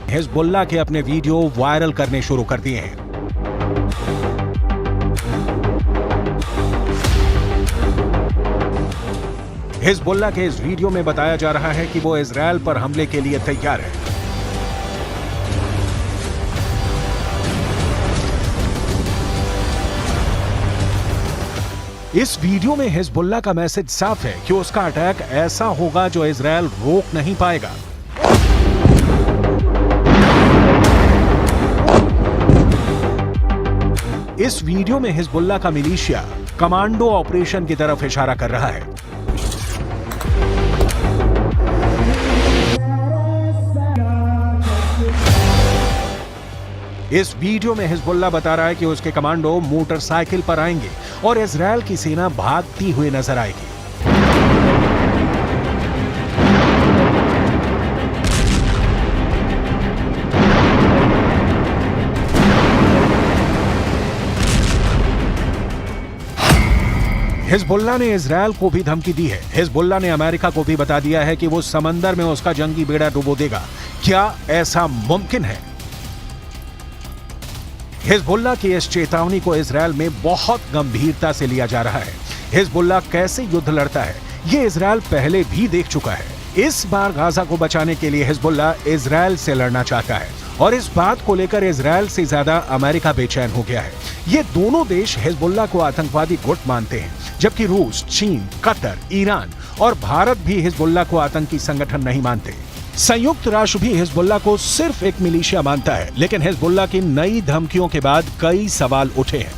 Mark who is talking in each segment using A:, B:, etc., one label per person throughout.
A: Hezbollah के अपने video viral करने शुरू कर दिए हैं। हिजबुल्लाह के इस वीडियो में बताया जा रहा है कि वो इजरायल पर हमले के लिए तैयार है। इस वीडियो में हिजबुल्लाह का मैसेज साफ है कि उसका अटैक ऐसा होगा जो इजरायल रोक नहीं पाएगा। इस वीडियो में हिजबुल्लाह का मिलिशिया कमांडो ऑपरेशन की तरफ इशारा कर रहा है। इस वीडियो में हिजबुल्लाह बता रहा है कि उसके कमांडो मोटरसाइकिल पर आएंगे और इजरायल की सेना भागती हुई नजर आएगी। हिजबुल्लाह ने इजरायल को भी धमकी दी है। हिजबुल्लाह ने अमेरिका को भी बता दिया है कि वो समंदर में उसका जंगी बेड़ा डुबो देगा। क्या ऐसा मुमकिन है? हिजबुल्लाह की इस चेतावनी को इजरायल में बहुत गंभीरता से लिया जा रहा है। हिजबुल्लाह कैसे युद्ध लड़ता है, ये इजरायल पहले भी देख चुका है। इस बार गाजा को बचाने के लिए हिजबुल्लाह इजरायल से लड़ना चाहता है और इस बात को लेकर इजरायल से ज्यादा अमेरिका बेचैन हो गया है। ये दोनों देश हिजबुल्लाह को आतंकवादी गुट मानते हैं, जबकि रूस, चीन, कतर, ईरान और भारत भी हिजबुल्लाह को आतंकी संगठन नहीं मानते। संयुक्त राष्ट्र भी हिजबुल्लाह को सिर्फ एक मिलिशिया मानता है, लेकिन हिजबुल्लाह की नई धमकियों के बाद कई सवाल उठे हैं।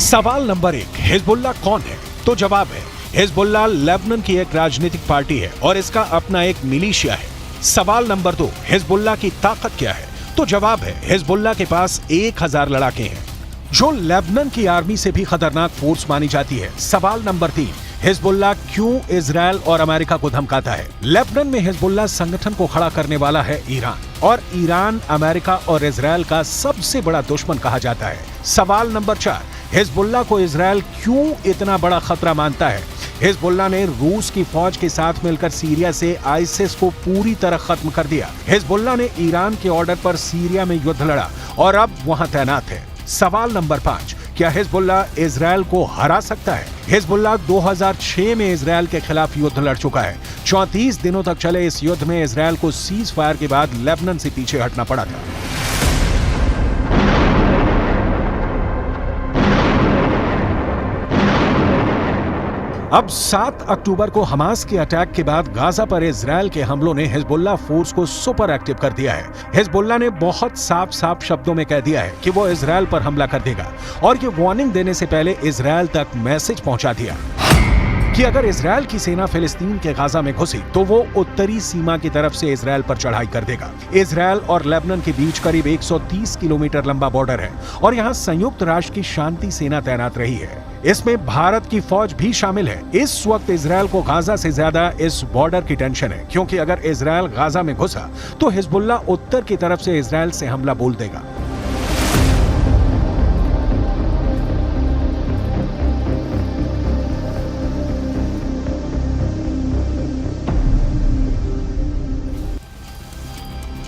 A: सवाल नंबर 1, हिजबुल्लाह कौन है? तो जवाब है, हिजबुल्लाह लेबनान की एक राजनीतिक पार्टी है और इसका अपना एक मिलिशिया है। सवाल नंबर 2, हिजबुल्लाह की ताकत क्या है? तो जवाब है, हिजबुल्लाह के पास 1000 लड़ाके हैं, जो लेबनान की आर्मी से भी खतरनाक फोर्स मानी जाती है। सवाल नंबर 3, हिजबुल्लाह क्यों इजरायल और अमेरिका को धमकाता है? लेबनान में हिजबुल्लाह संगठन को खड़ा करने वाला है ईरान, और ईरान अमेरिका और इजरायल का सबसे बड़ा दुश्मन कहा जाता है। सवाल नंबर 4, हिजबुल्लाह को इजरायल क्यों इतना बड़ा खतरा मानता है? हिजबुल्लाह ने रूस की फौज के साथ मिलकर सीरिया से आईसिस को पूरी तरह खत्म कर दिया। हिजबुल्लाह ने ईरान के ऑर्डर पर सीरिया में युद्ध लड़ा और अब वहां तैनात है। सवाल नंबर 5, क्या हिजबुल्लाह इजरायल को हरा सकता है? हिजबुल्लाह 2006 में इजरायल के खिलाफ युद्ध लड़ चुका है। 34 दिनों तक चले इस युद्ध में इजरायल को सीज फायर के बाद लेबनान से पीछे हटना पड़ा था। अब 7 अक्टूबर को हमास के अटैक के बाद गाजा पर इजरायल के हमलों ने हिजबुल्लाह फोर्स को सुपर एक्टिव कर दिया है। हिजबुल्लाह ने बहुत साफ शब्दों में कह दिया है कि वो इजरायल पर हमला कर देगा और ये वार्निंग देने से पहले इजरायल तक मैसेज पहुंचा दिया कि अगर इजरायल की सेना फिलिस्तीन के गाजा में घुसी तो वो उत्तरी सीमा की तरफ से इजरायल पर चढ़ाई कर देगा। इजरायल और लेबनान के बीच करीब 130 किलोमीटर लंबा बॉर्डर है और यहाँ संयुक्त राष्ट्र की शांति सेना तैनात रही है। इसमें भारत की फौज भी शामिल है। इस वक्त इजरायल को गाजा से ज्यादा इस बॉर्डर की टेंशन है, क्योंकि अगर इजरायल गाजा में घुसा तो हिजबुल्लाह उत्तर की तरफ से इजरायल से हमला बोल देगा।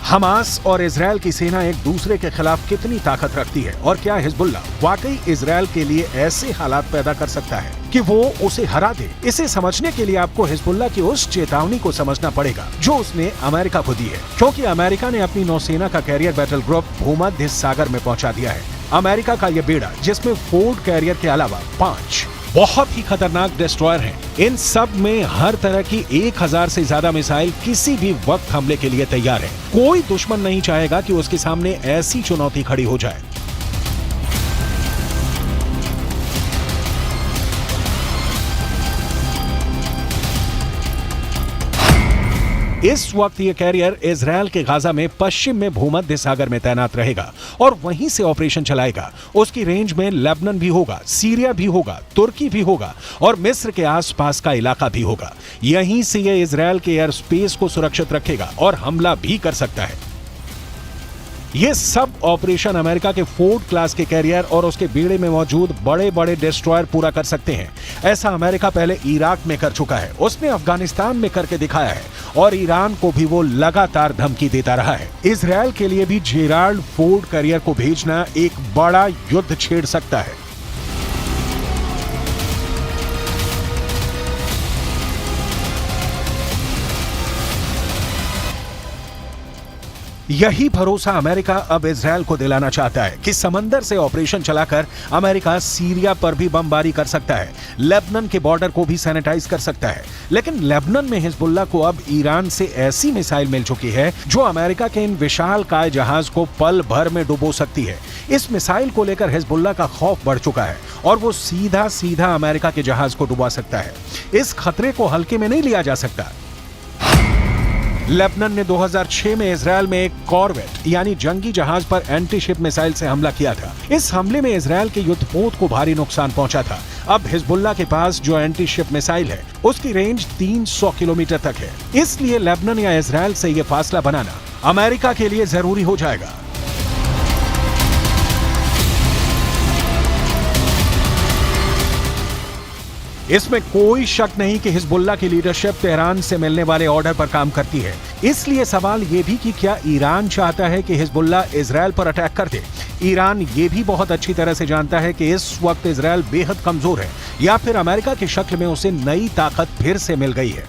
A: हमास और इजरायल की सेना एक दूसरे के खिलाफ कितनी ताकत रखती है और क्या हिजबुल्लाह वाकई इजरायल के लिए ऐसे हालात पैदा कर सकता है कि वो उसे हरा दे? इसे समझने के लिए आपको हिजबुल्लाह की उस चेतावनी को समझना पड़ेगा जो उसने अमेरिका को दी है, क्योंकि अमेरिका ने अपनी नौसेना का कैरियर बैटल ग्रुप भूमध्य सागर में पहुंचा दिया है। अमेरिका का यह बेड़ा, जिसमें फोर्ड कैरियर के अलावा 5 बहुत ही खतरनाक डिस्ट्रॉयर हैं, इन सब में हर तरह की 1000 से ज्यादा मिसाइल किसी भी वक्त हमले के लिए तैयार है। कोई दुश्मन नहीं चाहेगा कि उसके सामने ऐसी चुनौती खड़ी हो जाए। इस वक्त ये कैरियर इजरायल के गाजा में पश्चिम में भूमध्य सागर में तैनात रहेगा और वहीं से ऑपरेशन चलाएगा। उसकी रेंज में लेबनान भी होगा, सीरिया भी होगा, तुर्की भी होगा और मिस्र के आसपास का इलाका भी होगा। यहीं से ये इजरायल के एयर स्पेस को सुरक्षित रखेगा और हमला भी कर सकता है। ये सब ऑपरेशन अमेरिका के फोर्ड क्लास के कैरियर और उसके बेड़े में मौजूद बड़े बड़े डिस्ट्रॉयर पूरा कर सकते हैं। ऐसा अमेरिका पहले इराक में कर चुका है, उसने अफगानिस्तान में करके दिखाया है और ईरान को भी वो लगातार धमकी देता रहा है। इजरायल के लिए भी जेराल्ड फोर्ड कैरियर को भेजना एक बड़ा युद्ध छेड़ सकता है। यही भरोसा अमेरिका अब इजरायल को दिलाना चाहता है कि समंदर से ऑपरेशन चलाकर अमेरिका सीरिया पर भी बमबारी कर सकता है, लेबनान के बॉर्डर को भी सैनिटाइज कर सकता है। लेकिन लेबनान में हिजबुल्लाह को अब ईरान से ऐसी मिसाइल मिल चुकी है जो अमेरिका के इन विशालकाय जहाज को पल भर में डुबो सकती है। इस मिसाइल को लेकर हिजबुल्लाह का खौफ बढ़ चुका है और वो सीधा सीधा अमेरिका के जहाज को डुबा सकता है। इस खतरे को हल्के में नहीं लिया जा सकता। लेबनान ने 2006 में इजरायल में एक कॉरवेट यानी जंगी जहाज पर एंटी शिप मिसाइल से हमला किया था। इस हमले में इजरायल के युद्धपोत को भारी नुकसान पहुंचा था। अब हिजबुल्लाह के पास जो एंटी शिप मिसाइल है उसकी रेंज 300 किलोमीटर तक है। इसलिए लेबनान या इजरायल से यह फासला बनाना अमेरिका के लिए जरूरी हो जाएगा। इसमें कोई शक नहीं कि हिजबुल्लाह की लीडरशिप तेहरान से मिलने वाले ऑर्डर पर काम करती है। इसलिए सवाल यह भी कि क्या ईरान चाहता है कि हिजबुल्लाह इजरायल पर अटैक कर दे। ईरान ये भी बहुत अच्छी तरह से जानता है कि इस वक्त इजरायल बेहद कमजोर है या फिर अमेरिका की शक्ल में उसे नई ताकत फिर से मिल गई है।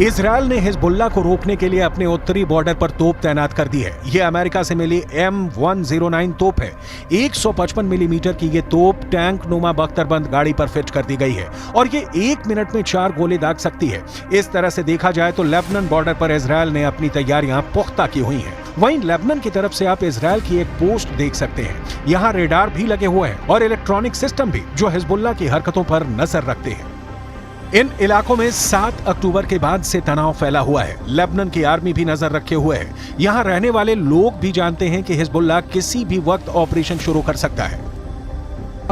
A: इजरायल ने हिजबुल्लाह को रोकने के लिए अपने उत्तरी बॉर्डर पर तोप तैनात कर दी है। यह अमेरिका से मिली M109 तोप है। 155 मिलीमीटर की यह तोप टैंक नुमा बख्तरबंद गाड़ी पर फिट कर दी गई है और ये 1 मिनट में 4 गोले दाग सकती है। इस तरह से देखा जाए तो लेबनान बॉर्डर पर इजरायल ने अपनी तैयारियां पुख्ता की हुई हैं। वहीं लेबनान की तरफ से आप इजरायल की एक पोस्ट देख सकते हैं। यहाँ रेडार भी लगे हुए हैं और इलेक्ट्रॉनिक सिस्टम भी जो हिजबुल्लाह की हरकतों पर नजर रखते हैं। इन इलाकों में 7 अक्टूबर के बाद से तनाव फैला हुआ है। लेबनान की आर्मी भी नजर रखे हुए है। यहाँ रहने वाले लोग भी जानते हैं कि हिजबुल्लाह किसी भी वक्त ऑपरेशन शुरू कर सकता है।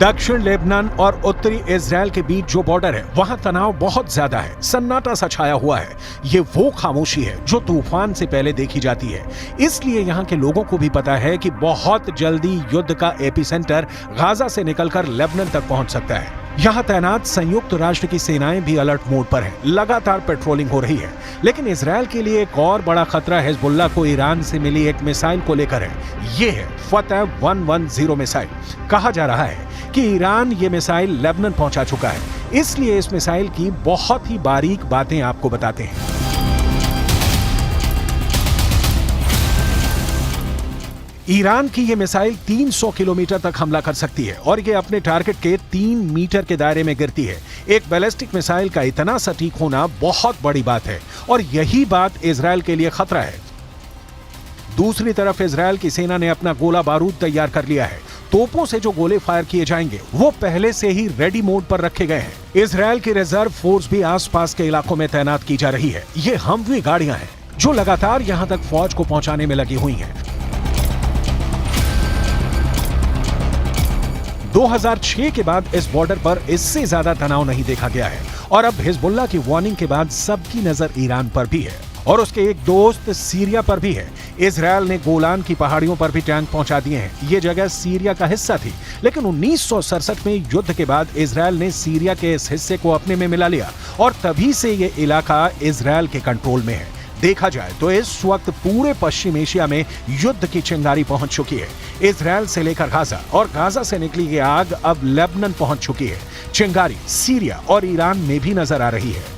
A: दक्षिण लेबनान और उत्तरी इजरायल के बीच जो बॉर्डर है वहां तनाव बहुत ज्यादा है। सन्नाटा सा छाया हुआ है। ये वो खामोशी है जो तूफान से पहले देखी जाती है। इसलिए यहाँ के लोगों को भी पता है कि बहुत जल्दी युद्ध का एपिसेंटर गाजा से निकलकर लेबनान तक पहुंच सकता है। यहाँ तैनात संयुक्त राष्ट्र की सेनाएं भी अलर्ट मोड पर हैं। लगातार पेट्रोलिंग हो रही है। लेकिन इजरायल के लिए एक और बड़ा खतरा हिजबुल्लाह को ईरान से मिली एक मिसाइल को लेकर है। ये है फतह 110 मिसाइल। कहा जा रहा है कि ईरान ये मिसाइल लेबनान पहुंचा चुका है। इसलिए इस मिसाइल की बहुत ही बारीक बातें आपको बताते हैं। ईरान की यह मिसाइल 300 किलोमीटर तक हमला कर सकती है और ये अपने टारगेट के 3 मीटर के दायरे में गिरती है। एक बैलिस्टिक मिसाइल का इतना सटीक होना बहुत बड़ी बात है और यही बात इजरायल के लिए खतरा है। दूसरी तरफ इजरायल की सेना ने अपना गोला बारूद तैयार कर लिया है। तोपों से जो गोले फायर किए जाएंगे वो पहले से ही रेडी मोड पर रखे गए हैं। इजरायल की रिजर्व फोर्स भी आसपास के इलाकों में तैनात की जा रही है। ये हमवी गाड़ियां हैं जो लगातार यहां तक फौज को पहुंचाने में लगी हुई हैं। 2006 के बाद इस बॉर्डर पर इससे ज्यादा तनाव नहीं देखा गया है और अब हिजबुल्लाह की वार्निंग के बाद सबकी नजर ईरान पर भी है और उसके एक दोस्त सीरिया पर भी है। इजरायल ने गोलान की पहाड़ियों पर भी टैंक पहुंचा दिए हैं। ये जगह सीरिया का हिस्सा थी, लेकिन 1967 में युद्ध के बाद इजरायल ने सीरिया के इस हिस्से को अपने में मिला लिया और तभी से ये इलाका इजरायल के कंट्रोल में है। देखा जाए तो इस वक्त पूरे पश्चिम एशिया में युद्ध की चिंगारी पहुंच चुकी है। इजराइल से लेकर गाजा और गाजा से निकली ये आग अब लेबनान पहुंच चुकी है। चिंगारी सीरिया और ईरान में भी नजर आ रही है।